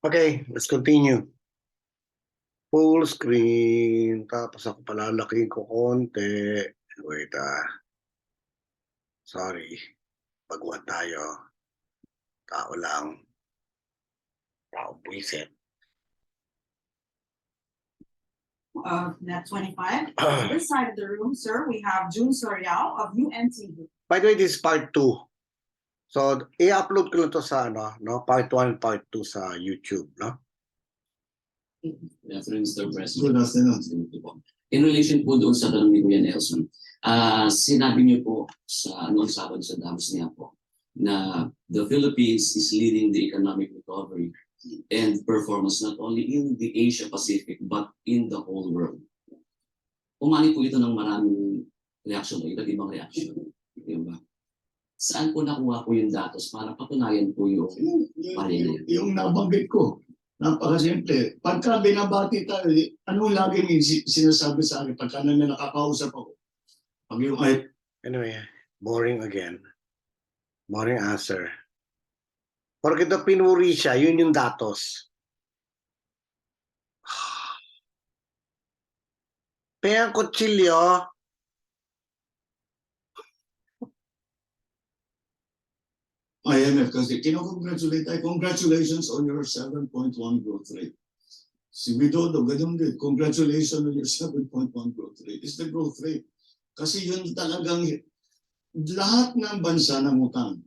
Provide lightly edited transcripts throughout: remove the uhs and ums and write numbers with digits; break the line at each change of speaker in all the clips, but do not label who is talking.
Okay, let's continue. Full screen. Tapos ako palalaking ko konti. Wait, sorry. Baguhan tayo. Tao lang. Tao buisit.
Net 25. On this side of the room, sir, we have June Soriao of UNTV.
By the way, this is part 2. So, i-upload ko lang to sa part 1 and part 2 sa YouTube, no?
Good afternoon, Mr. President. Good afternoon. In relation po doon sa tanong ni Kuya Nelson, sinabi niyo po sa Sabado sa Davos niya po na the Philippines is leading the economic recovery and performance not only in the Asia Pacific but in the whole world. Umani po ito ng maraming reaksyon, iba't ibang reaksyon. Diba? Saan po nakuha po yung datos para patunayan po yung mali na yun?
Yung nabanggit ko, napakasimple. Pagka binabati tayo, ano lagi sinasabi sa akin pagka na nakakausap ako? Pag yung
Anyway, boring again. Boring answer. Porque ito pinuri siya, yun yung datos. Pero ang kutsilyo,
IMF kasi kinocongratulate tayo. Congratulations on your 7.1 growth rate. Si Widodo, ganun din. Congratulations on your 7.1 growth rate. It's the growth rate. Kasi yun talagang lahat ng bansa ng utang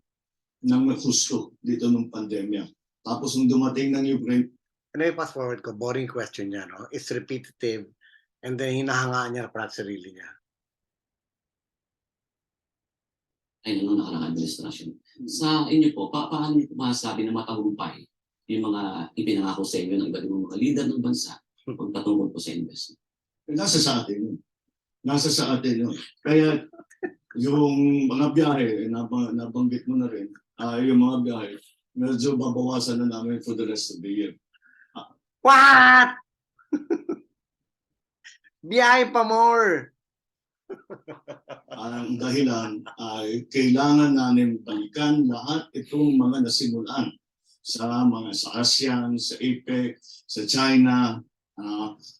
ng husto dito nung pandemya. Tapos nung dumating ng Ukraine.
anyway, fast forward ko, boring question niya, no? It's repetitive and then hinahangaan niya para sa sarili niya.
Ay, nung nakarang administrasyon. Sa inyo po, paano niyo po masasabi na matagumpay yung mga ipinangako sa inyo ng iba't ibang mga leader ng bansa pagpatungkol po sa investment?
Nasa sa atin yun. Nasa sa atin yun. Kaya yung mga biyahe, nabanggit mo na rin, yung mga biyahe, medyo babawasan na namin for the rest of the year.
What? Biyahe pa more.
Ang dahilan ay kailangan namin balikan lahat itong mga nasimulan sa ASEAN, sa APEC, sa China,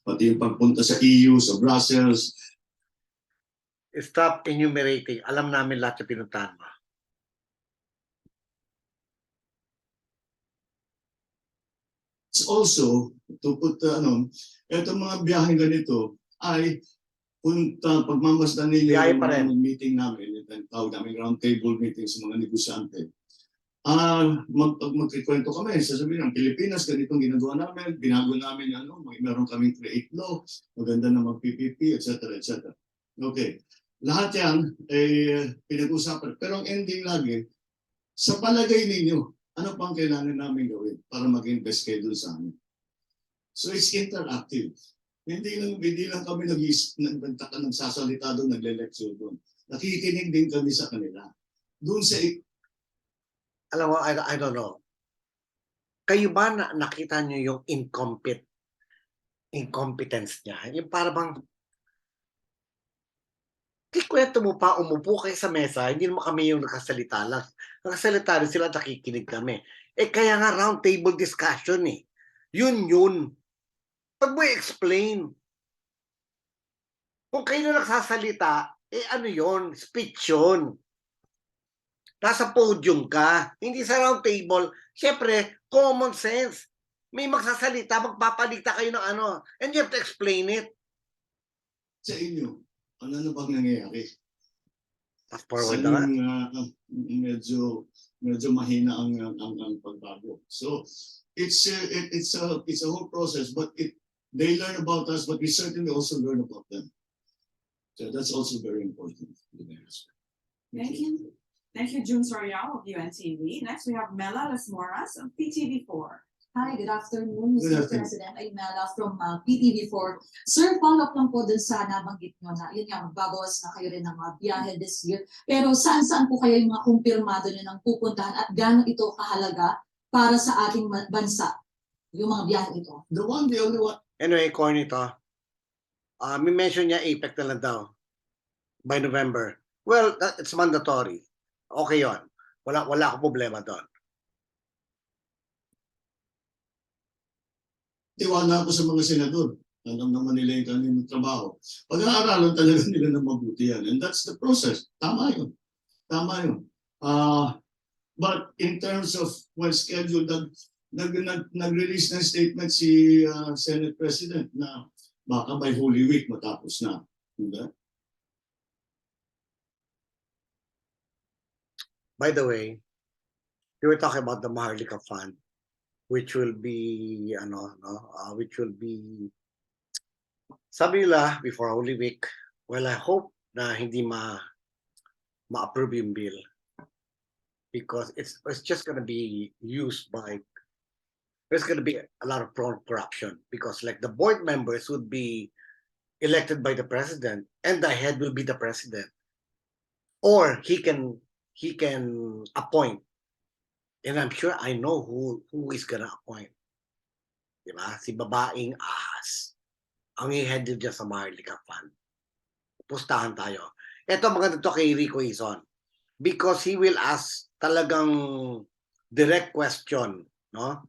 pati yung pagpunta sa EU, sa Brussels.
Stop enumerating. Alam namin lahat yung pinuntahan mo.
It's also, to put, itong mga biyaheng ganito ay pagmamasdan ninyo yung mga meeting namin, tawag namin round table meeting sa mga negosyante. Magkikwento kami, sasabihin ng Pilipinas, ganitong ginagawa namin, binago namin meron kaming create law, maganda na mag-PPP, etc. etc. Okay. Lahat yan ay pinag-usapan. Pero ang ending lagi, sa palagay ninyo, ano pang kailangan namin gawin para mag-invest kayo doon sa amin? So it's interactive. Hindi lang kami nagsasalita doon, nagle-lecture doon. Nakikinig din kami sa kanila. Doon sa...
Alam mo, I don't know. Kayo ba nakita nyo yung incompetence niya? Yung parang kikwento mo pa, umupo kayo sa mesa, hindi naman kami yung nakasalita lang. Nakasalita rin sila, nakikinig kami. Kaya nga round table discussion eh. Yun. Pag mo explain, kung kayo na nagsasalita, ano yon? Speech yun. Nasa podium ka, hindi sa round table. Siyempre, common sense. May magsasalita, magpapalita kayo ng ano, and you have to explain it.
Sa inyo, ano na bang nangyayari?
Fast forward na
medyo mahina ang pagbago. So, it's a whole process, but they learn about us, but we certainly also learn about them. So that's also very important.
Thank you. Thank you, June Soriao of UNTV. Next, we have Mela Las Moras of PTV4.
Hi, good afternoon,
Good
Mr.
afternoon.
President. I'm Mela from PTV4. Sir, follow-up lang po dun sa nabanggit nyo na, yun nga, magbabawas na kayo rin ng mga biyahe this year. Pero saan-saan po kayo yung mga kumpirmado nyo ng pupuntahan at gano'n ito kahalaga para sa ating bansa, yung mga biyahe ito?
The only one.
Anyway, corny to. May mention niya APEC na lang daw by November. Well, it's mandatory. Okay yon. Wala akong problema doon.
tiwala ko sa mga senador. Alam naman nila yung kanilang trabaho. Pag-aaralan talaga nila ng mabuti yan. And that's the process. Tama yun. Tama yun. But in terms of when scheduled, nag-release ng statement si Senate President na baka by Holy Week matapos na. Diba?
By the way, you were talking about the Maharlika Fund, which will be, which will be, sabi nila before Holy Week, well, I hope na hindi ma-approve yung bill because it's just going to be used by, there's going to be a lot of corruption because like the board members would be elected by the president and the head will be the president, or he can appoint, and I'm sure I know who is gonna appoint, diba? Si babaeng ahas ang i-head dyan sa Maharlika Fund. Pustahan tayo. Ito maganda to kay Rico Izon because he will ask talagang direct question, no?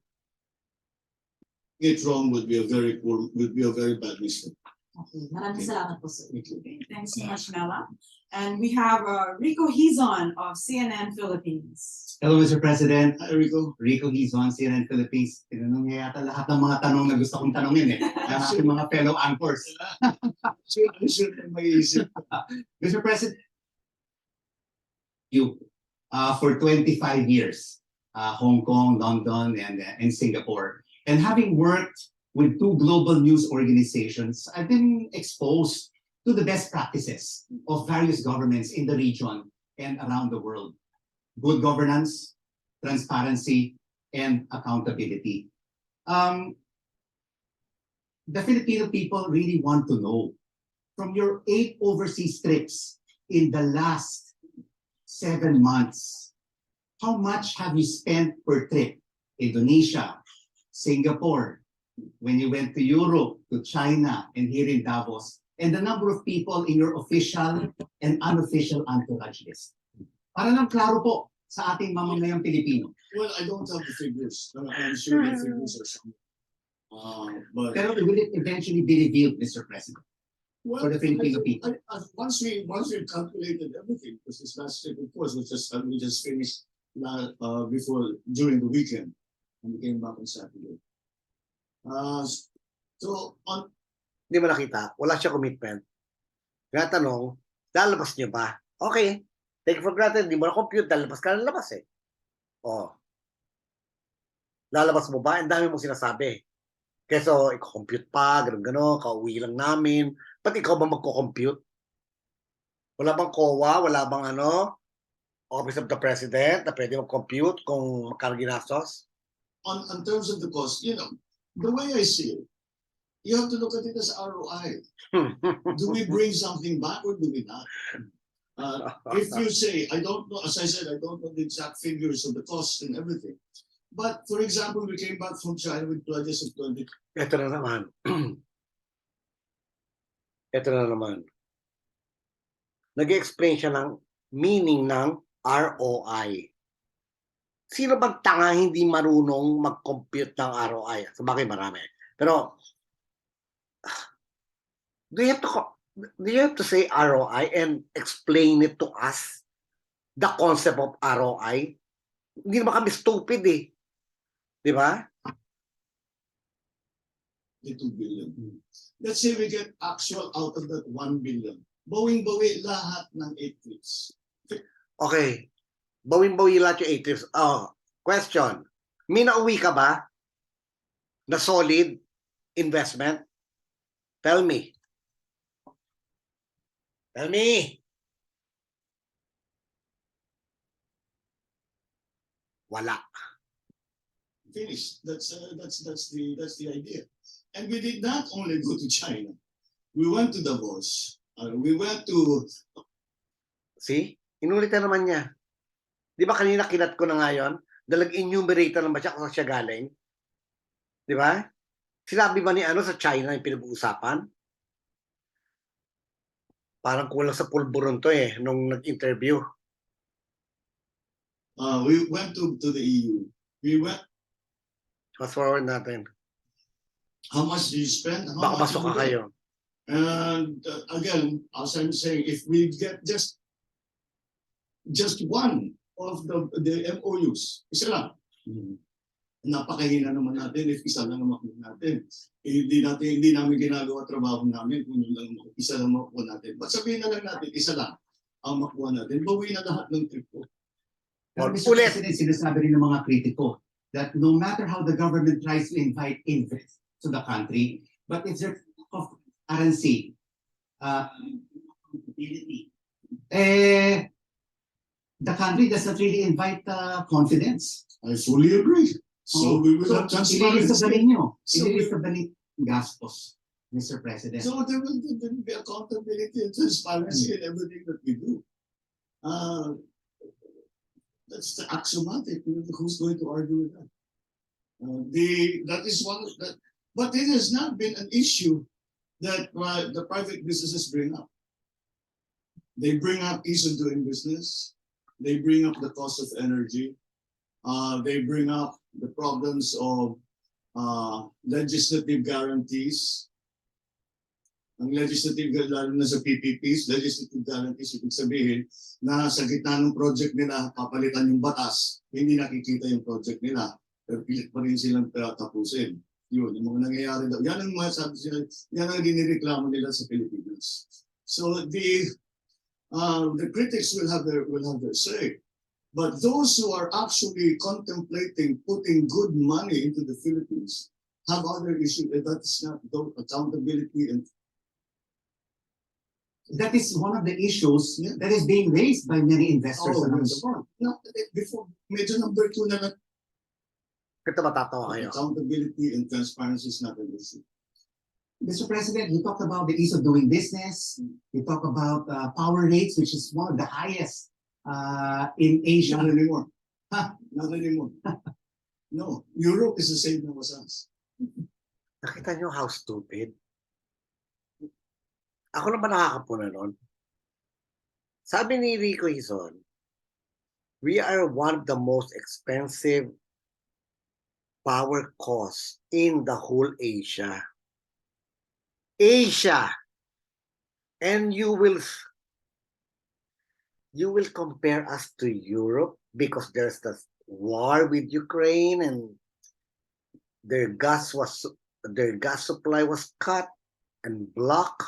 Get wrong would be a very bad mistake.
Okay, maraming salamat po, sir.
Thank you.
Okay, thanks so much, Mela. And we have Rico Hizon of CNN Philippines.
Hello, Mr. President.
Hi, Rico.
Rico Hizon, CNN Philippines. Tinanong niya yata lahat ng mga tanong na gusto kong tanongin eh. Ng aking mga fellow anchors.
Sure, may isip.
Mr. President, you for 25 years, Hong Kong, London, and Singapore. And having worked with two global news organizations, I've been exposed to the best practices of various governments in the region and around the world. Good governance, transparency, and accountability. The Filipino people really want to know, from your 8 overseas trips in the last 7 months, how much have you spent per trip? Indonesia, Singapore, when you went to Europe, to China, and here in Davos, and the number of people in your official and unofficial entourage list. Para lang klaro po sa ating mamamayang Pilipino.
Well, I don't have the figures. I'm sure the figures are somewhere. But
Pero will it eventually be revealed, Mr. President?
well,
for the Filipino people.
Once we calculated everything, because this last trip, of course, we just finished during the weekend, and we came back on Saturday. So on
Hindi mo nakita, wala siya commitment. Kaya tanong, lalabas niyo ba? Okay, take it for granted, hindi mo na-compute, lalabas ka na labas eh. Oh. Lalabas mo ba? Ang dami mong sinasabi. Kaya so, i-compute pa, gano'n, kauwi lang namin. Ba't ikaw ba magko-compute? Wala bang COA? Wala bang Office of the President na pwede mag-compute kung magkano ginastos?
on terms of the cost, the way I see it, you have to look at it as ROI. Do we bring something back or do we not? If you say, I don't know, as I said, I don't know the exact figures of the cost and everything. But for example, we came back from China with pledges of 20.
Ito na naman. Ito na naman. Nag-explain siya ng meaning ng ROI. Sino bang tanga hindi marunong mag-compute ng ROI? Sabagay marami. Pero, do you have to say ROI and explain it to us? The concept of ROI? Hindi naman kami stupid eh. Di ba?
The 2 billion. Let's say we get actual out of that 1 billion. Bawing-bawi lahat ng 8 trips.
Okay. Bawing-bawi lahat yung 8 trips. Question. May nauwi ka ba na solid investment? Tell me. Tell me. Wala.
Finished. That's the idea. And we did not only go to China. We went to Davos. We went to.
See? Inulit na naman niya. Di ba kanina kinat ko na ngayon? Dalag-enumerator lang ba siya kung saan siya galing? Di ba? Sinabi ba ni sa China yung pinag-uusapan? Parang kulang sa pulburon to eh, nung nag-interview.
We went to the EU. We went.
Fast forward natin.
how much do you spend? How
Baka
much
masuka
do you get?
kayo.
And again, as I'm saying, if we get just one of the MOUs, isa lang. Napakahina naman natin if isa lang naman natin. Hindi namin ginagawa trabaho namin kung isa lang makuha natin. But sabihin na lang natin, isa lang ang makuha natin. Bawi na lahat ng trip ko.
Pero Mr.
Ulit.
President, sinasabi rin ng mga kritiko that no matter how the government tries to invite invest to the country, but it's their of RNC, the country does not really invite confidence.
I fully agree. So we will have
Ililista ba
transparency.
ninyo?
So
Ililista ba ninyo gastos, Mr. President?
So there will be accountability and transparency in everything that we do. That's the axiomatic. Who's going to argue with that? That is one of that. But it has not been an issue that the private businesses bring up. They bring up ease of doing business. They bring up the cost of energy. They bring up the problems of legislative guarantees. Ang legislative, lalo na sa PPPs, legislative guarantees, ibig sabihin na sa gitna ng project nila, papalitan yung batas, hindi nakikita yung project nila, pero pilit pa rin silang tapusin. Yun, yung mga nangyayari daw. Yan ang mga sabi sila, yan ang dinireklamo nila sa Pilipinas. So the critics will have their say. But those who are actually contemplating putting good money into the Philippines have other issues. That is not accountability and
That is one of the issues that is being raised by many investors around the world.
no, before medyo number 2 na
Ito matatawa kayo.
accountability and transparency is not an issue.
Mr. President, you talked about the ease of doing business. You talk about power rates, which is one of the highest in Asia.
Not anymore. Not anymore. No, Europe is the same as us.
Nakita nyo how stupid? Ako naman nakakapuna nun. Sabi ni Rico Hizon, we are one of the most expensive power costs in the whole Asia. Asia! And you will compare us to Europe because there's the war with Ukraine and their gas supply was cut and blocked.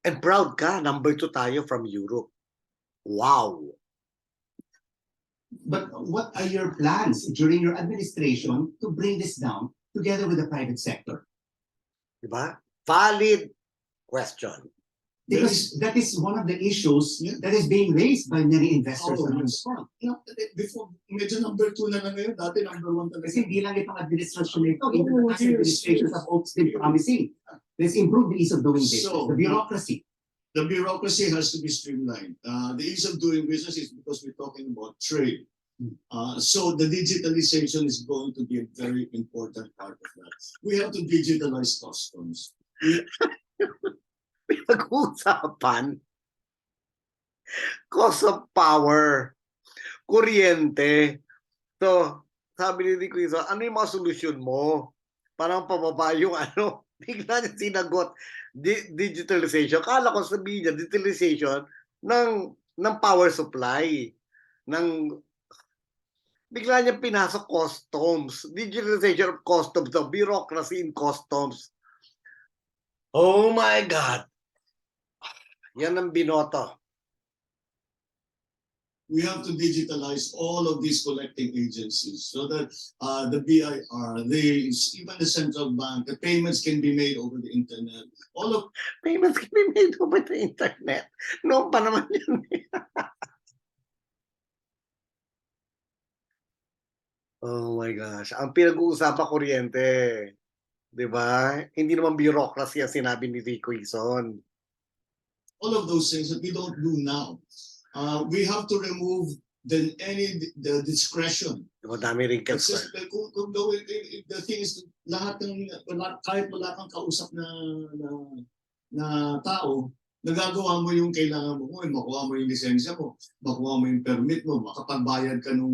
And proud ka, number 2 tayo from Europe. Wow!
But what are your plans during your administration to bring this down together with the private sector?
Diba? Valid question.
Because that is one of the issues that is being raised by many investors around the world.
No, before, medyo number 2 na ngayon, dati number 1 talaga.
Kasi hindi lang itong administration na ito, even the past administrations have also been promising. Let's improve the ease of doing business,
So,
the bureaucracy.
The bureaucracy has to be streamlined. The ease of doing business is because we're talking about trade. So the digitalization is going to be a very important part of that. We have to digitalize customs.
Pag-uusapan, cost of power, kuryente. So, sabi ni Rico Hizon, ano yung mga solusyon mo? Parang pababa yung ano, bigla niya sinagot, digitalization. Kala ko sabihin niya, digitalization ng power supply. Bigla niya pinasok customs. Digitalization of customs, the bureaucracy in customs. Oh my God! Yan ang binoto.
We have to digitalize all of these collecting agencies so that the BIR, even the central bank, the payments can be made over the internet. All of
Payments can be made over the internet. Noon pa naman yun. Oh my gosh. Ang pinag-uusapan kuryente. Diba? Hindi naman bureaucracy ang sinabi ni Rico Hizon.
all of those things that we don't do now. We have to remove the discretion.
Madami rin
It's
kasi.
just, the thing is, kahit wala kang kausap na tao, nagagawa mo yung kailangan mo. Makuha mo yung lisensya mo, makuha mo yung permit mo, makapagbayad ka nung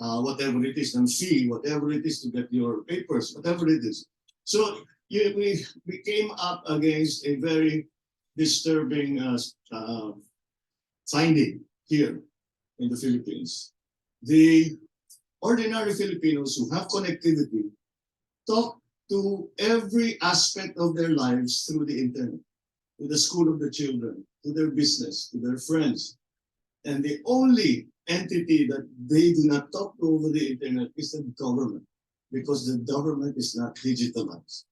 whatever it is, ng fee, whatever it is to get your papers, whatever it is. So we came up against a very disturbing finding here in the Philippines. The ordinary Filipinos who have connectivity talk to every aspect of their lives through the internet, to the school of the children, to their business, to their friends. And the only entity that they do not talk to over the internet is the government, because the government is not digitalized.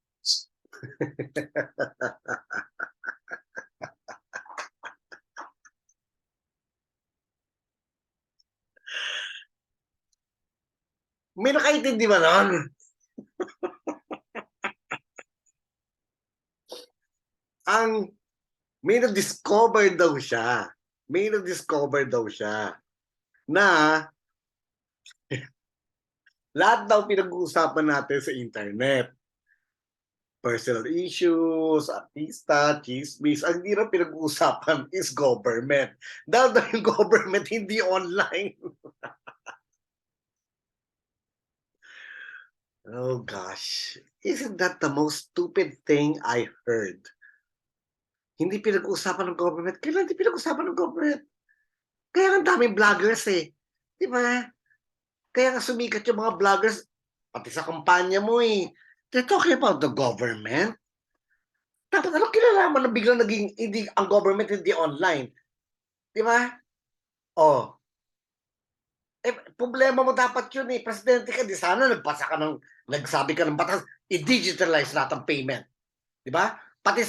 May nakaintindi ba nun? May na-discover daw siya. May na-discover daw siya na lahat daw pinag-uusapan natin sa internet. Personal issues, artista, chismis, ang hindi na pinag-uusapan is government. Dahil daw yung government hindi online. Oh gosh, isn't that the most stupid thing I heard? Hindi pinag-uusapan ng government. Kailan hindi pinag-uusapan ng government? Kaya ang daming vloggers eh. Di ba? Kaya nga sumikat yung mga vloggers, pati sa kampanya mo eh. They're talking about the government. Dapat ano kinalaman na biglang naging hindi, ang government hindi online. Di ba? Oh. Eh, problema mo dapat yun eh. Presidente ka, di sana nagsabi ka ng batas, i-digitalize lahat ang payment. Di ba? Pati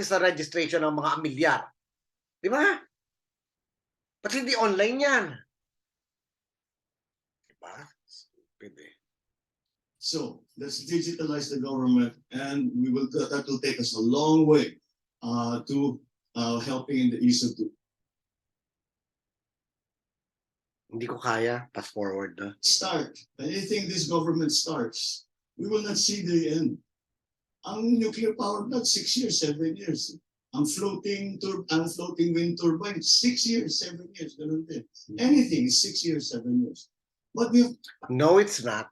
sa registration ng mga amilyar. Di ba? Pati hindi online yan. Di ba? Stupid eh.
So let's digitalize the government, and that will take us a long way to helping in the ease of doing.
Hindi ko kaya. Pass forward na.
Start. Anything this government starts, we will not see the end. Ang nuclear power plant, 6 years, 7 years. Ang floating wind turbine, 6 years, 7 years. Ganun din. Anything is 6 years, 7 years. But we have...
No, it's not.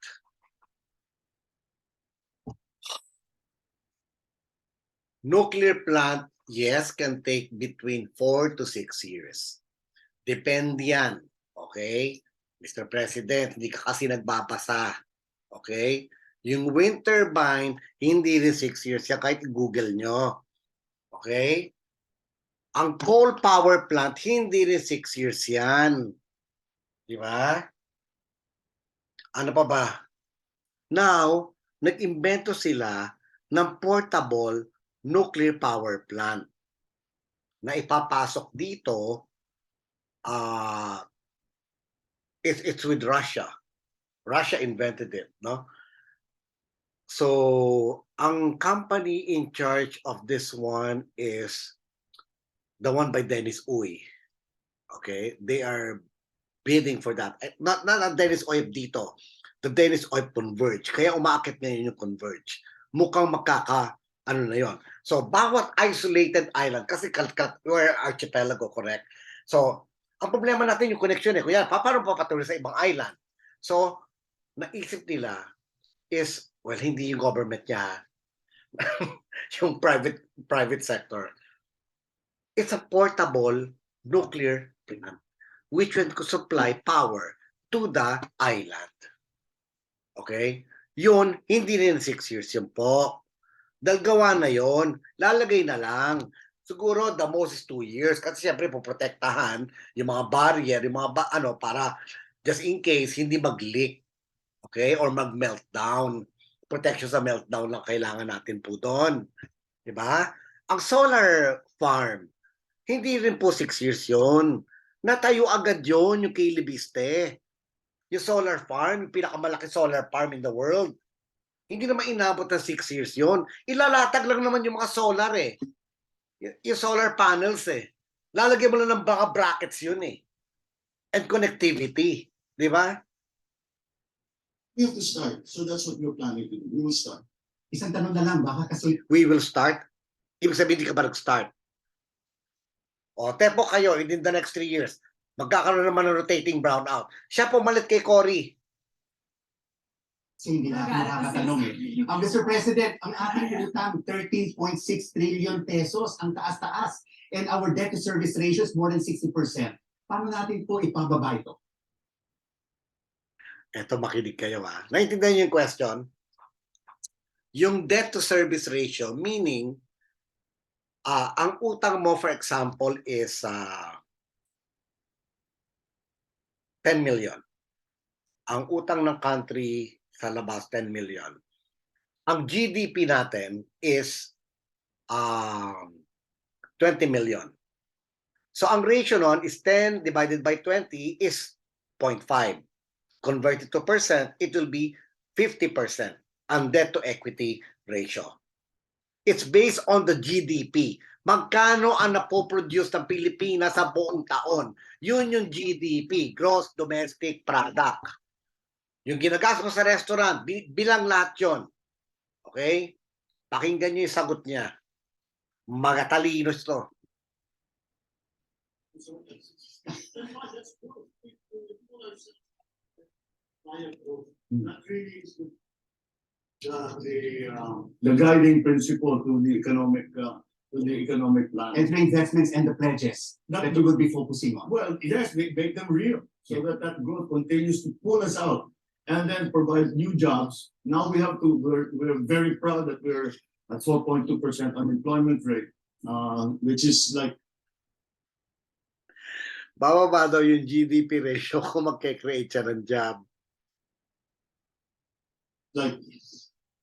Nuclear plant, yes, can take between 4 to 6 years. Depende yan. Okay? Mr. President, hindi ka kasi nagbabasa. Okay? Yung wind turbine, hindi rin 6 years yan, kahit Google nyo. Okay? Ang coal power plant, hindi rin 6 years yan. Di ba? Ano pa ba? Now, nag-imbento sila ng portable nuclear power plant na ipapasok dito. It's with Russia. Russia invented it, no? So, ang company in charge of this one is the one by Dennis Uy. Okay? They are bidding for that. Not Dennis Uy dito. The Dennis Uy Converge. Kaya umaakit ngayon yung Converge. Mukhang ano na yon. So, bawat isolated island, kasi we're archipelago, correct? So, ang problema natin yung connection eh. Kuya, paano papatuloy sa ibang island? So, naisip nila is, well, hindi yung government niya, yung private sector. It's a portable nuclear plant which can supply power to the island. Okay? Yun, hindi rin 6 years yun po. Dalgawa na yon, lalagay na lang. Siguro the most is 2 years kasi siyempre poprotektahan yung mga barrier, yung mga para just in case hindi mag-leak. Okay? Or mag-meltdown. Protection sa meltdown lang kailangan natin po doon. Diba? Ang solar farm, hindi rin po 6 years yon. Natayo agad yon yung kay Libiste. Yung solar farm, yung pinakamalaki solar farm in the world. Hindi naman inabot ng 6 years yon. Ilalatag lang naman yung mga solar eh. Yung solar panels eh. Lalagyan mo lang ng mga brackets yun eh. And connectivity. Di ba?
We have to start. So that's what we're planning to do. We will start.
Isang tanong na lang, baka kasi
We will start. Ibig sabihin, hindi ka ba nag-start? O, tepo kayo, within the next 3 years, magkakaroon naman ng rotating brownout. Siya pumalit kay Cory.
Kasi hindi na ako nakakatanong eh. Mr. President, ang ating utang 13.6 trillion pesos, ang taas-taas. And our debt to service ratio is more than 60%. Paano natin po ipababa ito?
Eto, makinig kayo ha. Naintindihan niyo yung question? Yung debt to service ratio, meaning, ang utang mo, for example, is 10 million. Ang utang ng country sa labas, 10 million. Ang GDP natin is 20 million. So ang ratio nun is 10 divided by 20 is 0.5. Converted to percent, it will be 50% ang debt to equity ratio. It's based on the GDP. Magkano ang napoproduce ng Pilipinas sa buong taon? Yun yung GDP, Gross Domestic Product. Yung ginagastos mo sa restaurant, bilang lahat yun. Okay? Pakinggan niyo yung sagot niya. Magatalino ito.
The guiding principle to the economic plan.
And the investments and the pledges that we will be focusing on.
Well, yes, make them real so that growth continues to pull us out and then provide new jobs. Now we're very proud that we're at 4.2% unemployment rate, which is like
Bababa daw yung GDP ratio kung magkikreate siya ng job.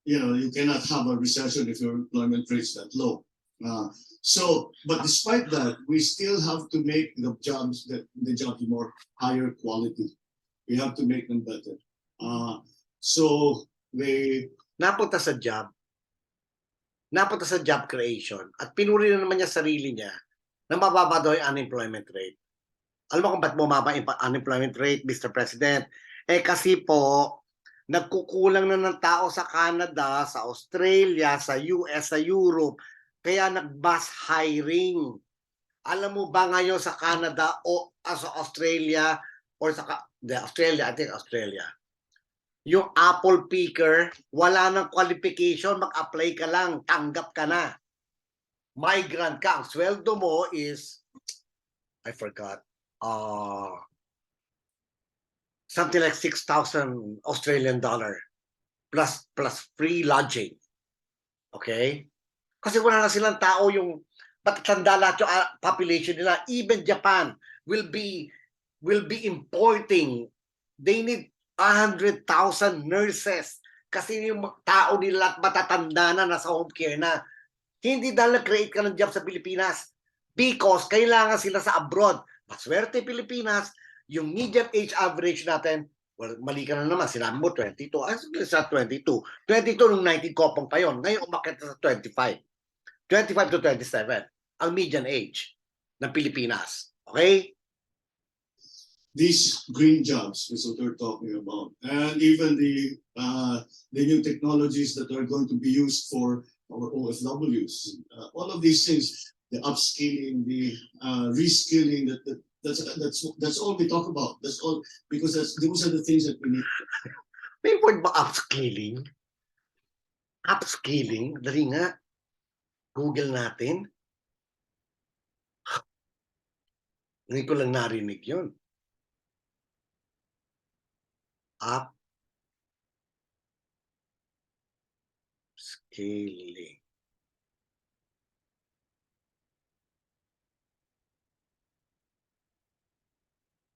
you cannot have a recession if your employment rate is that low. But despite that, we still have to make the jobs more higher quality. We have to make them better.
Napunta sa job creation at pinuri na naman niya sarili niya na mababa daw yung unemployment rate. Alam mo kung ba't bumaba yung unemployment rate, Mr. President? Kasi po, nagkukulang na ng tao sa Canada, sa Australia, sa US, sa Europe. Kaya nag-mass hiring. Alam mo ba ngayon sa Canada o sa Australia, or sa Australia, I think Australia, yung apple picker, wala nang qualification, mag-apply ka lang, tanggap ka na. Migrant ka, ang sweldo mo is, I forgot, something like 6,000 Australian dollar plus free lodging. Okay? Kasi wala na silang tao, yung patatanda lahat yung population nila. Even Japan will be importing. They need 100,000 nurses kasi yung tao nila matatanda na, nasa home care na. Hindi dahil nag-create ka ng job sa Pilipinas because kailangan sila sa abroad. Maswerte Pilipinas, yung median age average natin, well, mali ka na naman, sinabi mo 22. Sa 22. 22 nung 19 kopong pa yon. Ngayon umakit sa 25. 25 to 27 ang median age ng Pilipinas. Okay?
These green jobs is what we're talking about, and even the new technologies that are going to be used for our OFWs. All of these things, the upskilling, the reskilling, that's all we talk about. That's all, because those are the things that we need.
May word ba upskilling? Upskilling? Dali nga. Google natin. Ngayon ko lang narinig yun. Upscaling.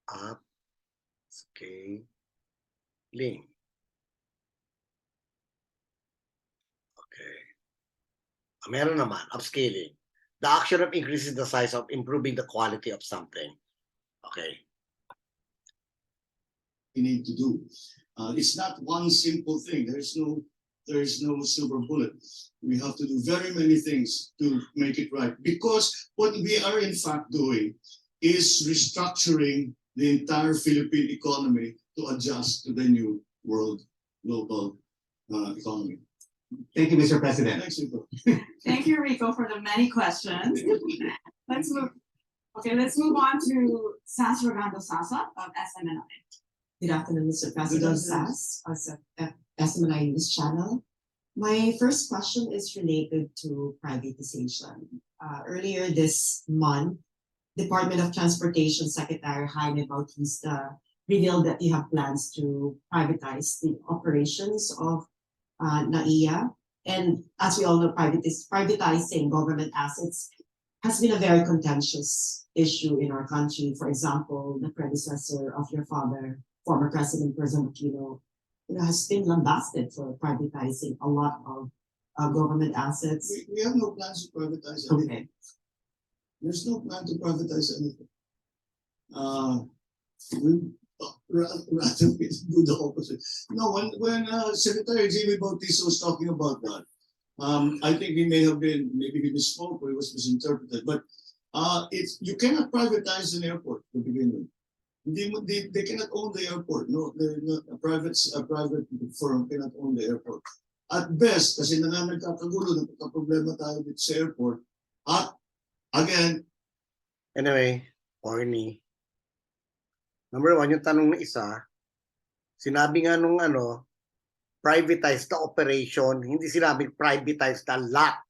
Upscaling. Okay. Meron naman, upscaling. The action of increasing the size of improving the quality of something. Okay.
We need to do. It's not one simple thing. There is no silver bullet. We have to do very many things to make it right. Because what we are in fact doing is restructuring the entire Philippine economy to adjust to the new world global economy.
Thank you, Mr. President.
Thanks, Rico.
Thank you, Rico, for the many questions. Let's move on to Sas Rogando Sasa of SMNI.
Good afternoon, Mr. President. Sas, SMNI News Channel. My first question is related to privatization. Earlier this month, Department of Transportation Secretary Jaime Bautista revealed that you have plans to privatize the operations of NAIA. And as we all know, privatizing government assets has been a very contentious issue in our country. For example, the predecessor of your father, former President President Aquino, has been lambasted for privatizing a lot of government assets.
We have no plans to privatize anything.
Okay.
There's no plan to privatize anything. We rather we do the opposite. No, when Secretary Jimmy Bautista was talking about that, I think he may have been, maybe he misspoke or he was misinterpreted, but it's, you cannot privatize an airport to begin with. They cannot own the airport. No, a private firm cannot own the airport. At best, kasi nagkakagulo, nagkakaproblema tayo dito sa airport. At again,
Anyway, corny. Number one, yung tanong ng isa, sinabi nga nung privatize the operation, hindi sinabing privatize the lot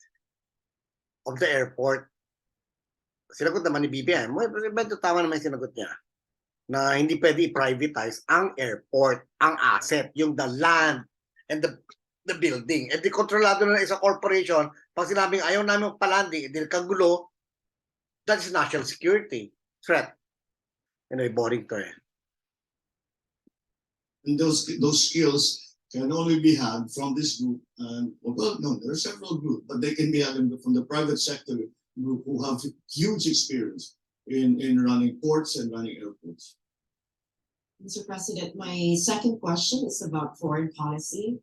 of the airport. Sinagot naman ni BBM. Medyo tama naman yung sinagot niya. Na hindi pwede i-privatize ang airport, ang asset, yung the land and the building. And di kontrolado na isang corporation, pag sinabing ayaw namin magpalandi, hindi kagulo, that is national security threat. Anyway, boring to eh.
and those skills can only be had from this group. And well, no, there are several groups, but they can be had from the private sector group who have huge experience in running ports and running airports.
Mr. President, my second question is about foreign policy.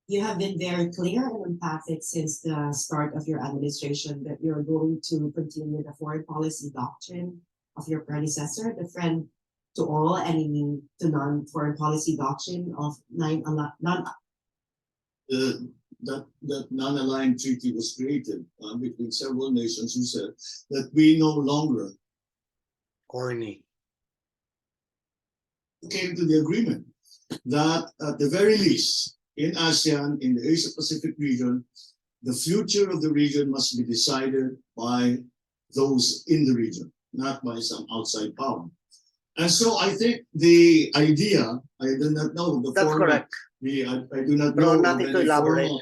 You have been very clear and emphatic since the start of your administration that you're going to continue the foreign policy doctrine of your predecessor, the friend to all, enemy to none foreign policy doctrine of
That non-aligned treaty was created between several nations who said that we no longer
Corny.
came to the agreement that at the very least in ASEAN, in the Asia Pacific region, the future of the region must be decided by those in the region, not by some outside power. And so I think the idea, I do not know the
That's
format,
correct.
I do not
Pero
know
natin to
any
elaborate.
formal.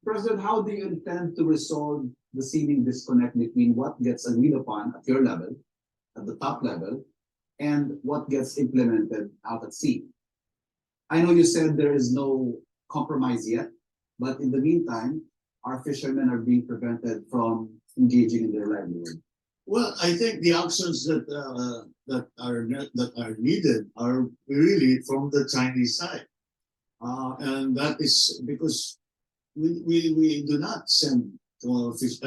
President, how do you intend to resolve the seeming disconnect between what gets agreed upon at your level, at the top level, and what gets implemented out at sea? I know you said there is no compromise yet, but in the meantime, our fishermen are being prevented from engaging in their livelihood.
Well, I think the actions that are needed are really from the Chinese side, and that is because we do not send Coast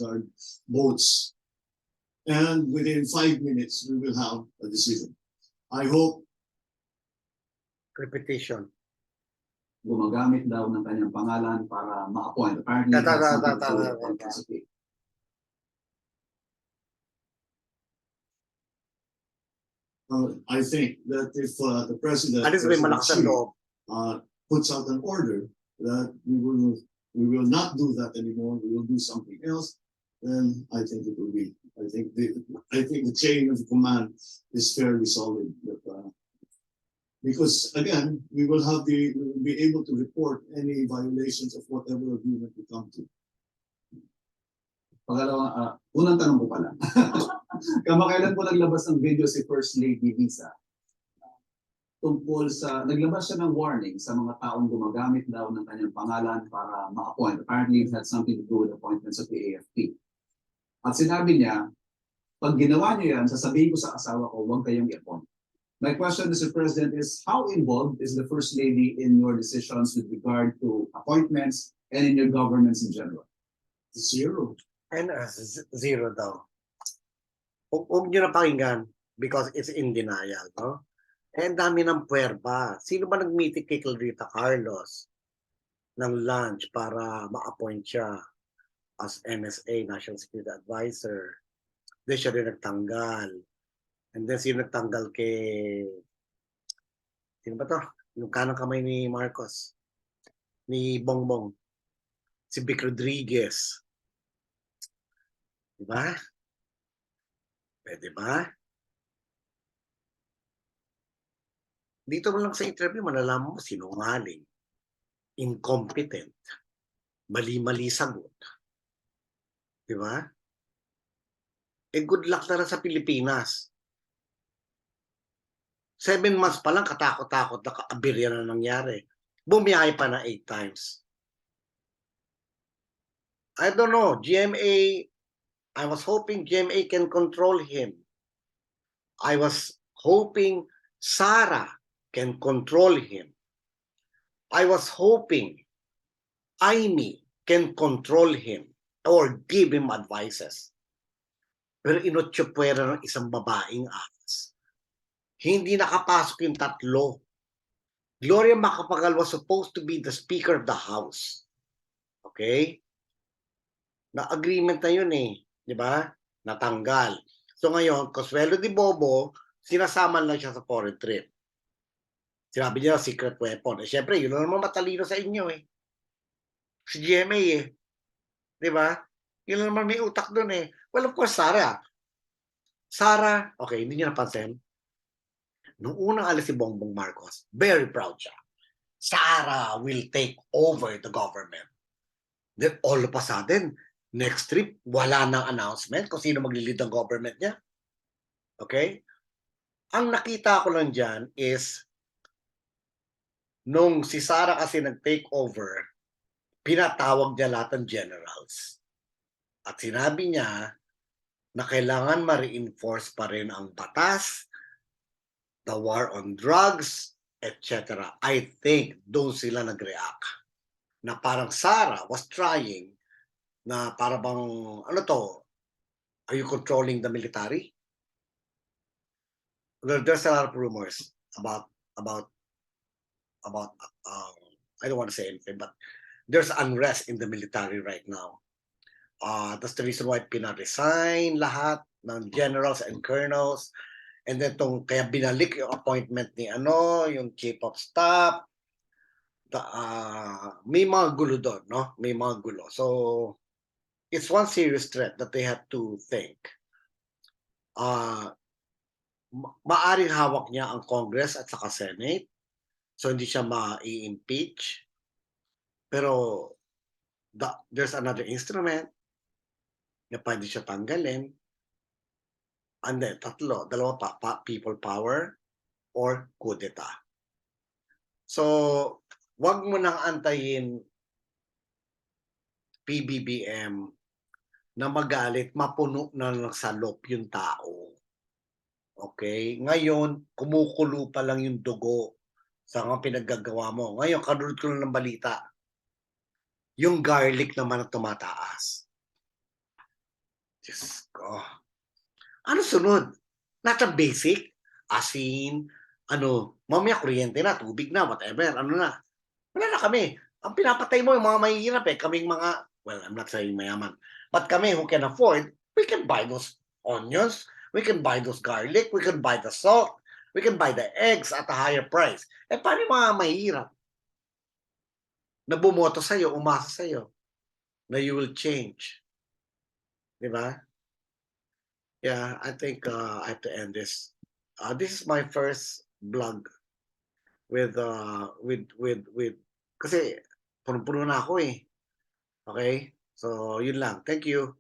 Guard boats, and within 5 minutes we will have a decision. I hope.
Repetition.
Gumagamit daw ng kanyang pangalan para ma-appoint. Apparently, it has something to do with authenticity.
I think that if the president
At least may malakas ang loob.
puts out an order that we will not do that anymore, we will do something else, then I think it will be. I think the chain of command is fairly solid. But, because again, we will be able to report any violations of whatever agreement we come to.
Pangalawa, unang tanong ko pala. Kamakailan po naglabas ng video si First Lady Lisa tungkol sa, naglabas siya ng warning sa mga taong gumagamit daw ng kanyang pangalan para ma-appoint. Apparently, it had something to do with appointments of the AFP. At sinabi niya, pag ginawa niyo yan, sasabihin ko sa asawa ko, huwag kayong i-appoint. My question, Mr. President, is how involved is the First Lady in your decisions with regard to appointments and in your governments in general?
Zero.
And zero daw. Huwag nyo na pakinggan because it's in denial, no? Eh, ang dami ng puwerba. Sino ba nag-meeting kay Clarita Carlos ng lunch para ma-appoint siya as NSA, National Security Advisor? Then siya rin nagtanggal. And then sino nagtanggal kay Sino ba to? Yung kanang kamay ni Marcos. Ni Bongbong. Si Vic Rodriguez. Diba? Pwede ba? Dito mo lang sa interview, malalaman mo sinungaling, incompetent, mali-mali sagot. Diba? Eh, good luck na rin sa Pilipinas. 7 months pa lang, katakot-takot na kaabirya na nangyari. Bumiyahe pa na 8 times. I don't know, GMA, I was hoping GMA can control him. I was hoping Sarah can control him. I was hoping Amy can control him or give him advices. Pero inotsyopwera ng isang babaeng ahas. Hindi nakapasok yung tatlo. Gloria Macapagal was supposed to be the Speaker of the House. Okay? Na-agreement na yun eh. Di ba? Natanggal. So ngayon, Consuelo de Bobo, sinasama lang siya sa foreign trip. Sinabi niya, secret weapon. Eh, syempre, yun naman matalino sa inyo eh. Si GMA eh. Di ba? Yun naman may utak doon eh. Well, of course, Sarah. Sarah, okay, hindi niyo napansin. Nung unang alis si Bongbong Marcos, very proud siya. Sarah will take over the government. Then all of a sudden, next trip, wala nang announcement kung sino maglilid ng government niya. Okay? Ang nakita ko lang dyan is, nung si Sarah kasi nag-take over, pinatawag niya lahat ng generals. At sinabi niya na kailangan ma-reinforce pa rin ang batas, the war on drugs, etc. I think doon sila nag-react. Na parang Sarah was trying na para bang, ano to, are you controlling the military? There's a lot of rumors about I don't want to say anything, but there's unrest in the military right now. That's the reason why pina-resign lahat ng generals and colonels. And then kaya binalik yung appointment ni yung chief of staff. May mga gulo doon, no? May mga gulo. So, it's one serious threat that they have to think. Maaring hawak niya ang Congress at saka Senate. So, hindi siya ma-impeach. Pero, there's another instrument na pwede siya tanggalin. And then, dalawa pa, people power or coup d'etat. So, wag mo nang antayin PBBM na magalit, mapuno na ng salop yung tao. Okay? Ngayon, kumukulo pa lang yung dugo sa mga pinaggagawa mo. Ngayon, kanunod ko lang ng balita. Yung garlic naman ang tumataas. Diyos ko. Ano sunod? Not a basic? Asin, mamaya kuryente na, tubig na, whatever, ano na. Wala na kami. Ang pinapatay mo yung mga mahihirap eh. Kaming mga, well, I'm not saying mayaman. But kami who can afford, we can buy those onions, we can buy those garlic, we can buy the salt, we can buy the eggs at a higher price. Eh, paano yung mga mahihirap? Na bumoto sa'yo, umasa sa'yo, na you will change. Diba? Yeah, I think I have to end this. This is my first vlog with kasi punong-puno na ako eh. Okay? So, yun lang. Thank you.